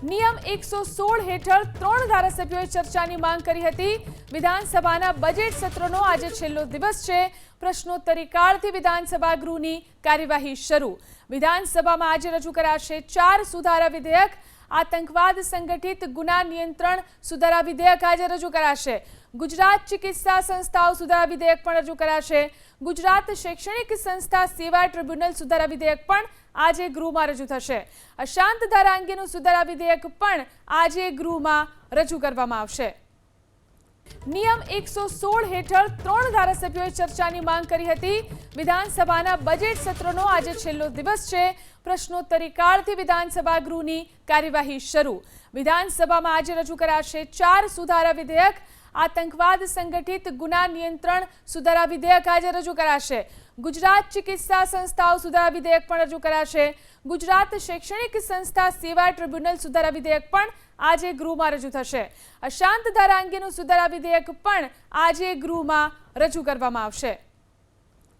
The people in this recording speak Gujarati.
નિયમ 116 હેઠળ 3 ધારાસભ્યોએ ચર્ચાની માંગ કરી હતી। વિધાનસભાના બજેટ સત્રનો આજે છેલ્લો દિવસ છે। પ્રશ્નોત્તરી કાળથી વિધાનસભા ગૃહની કાર્યવાહી શરૂ। વિધાનસભામાં આજે રજૂ કરાશે 4 સુધારા વિધેયક। આતંકવાદ સંગઠિત ગુના નિયંત્રણ સુધારા વિધેયક આજે રજૂ કરાશે। ગુજરાત ચિકિત્સા સંસ્થાઓ સુધારા વિધેયક પણ રજૂ કરાશે। ગુજરાત શૈક્ષણિક સંસ્થા સેવા ટ્રિબ્યુનલ સુધારા વિધેયક પણ આજે ગૃહમાં રજૂ થશે। અશાંત ધારા અંગેનું સુધારા વિધેયક પણ આજે ગૃહમાં રજૂ કરવામાં આવશે। નિયમ 116 હેઠળ 3 ધારાસભ્યોએ ચર્ચાની માંગ કરી હતી। વિધાનસભાના બજેટ સત્રનો આજે છેલ્લો દિવસ છે। પ્રશ્નોત્તરી કાળથી વિધાનસભા ગૃહની કાર્યવાહી શરૂ। વિધાનસભામાં આજે રજૂ કરાશે 4 સુધારા વિધેયક। આતંકવાદ સંગઠિત ગુના નિયંત્રણ સુધારા વિધેયક આજે રજૂ કરાશે। ગુજરાત ચિકિત્સા સંસ્થાઓ સુધારા વિધેયક પણ રજૂ કરાશે। ગુજરાત શૈક્ષણિક સંસ્થા સેવા ટ્રિબ્યુનલ સુધારા વિધેયક પણ આજે ગૃહમાં રજૂ થશે। અશાંત ધારા અંગેનું સુધારા વિધેયક પણ આજે ગૃહમાં રજૂ કરવામાં આવશે।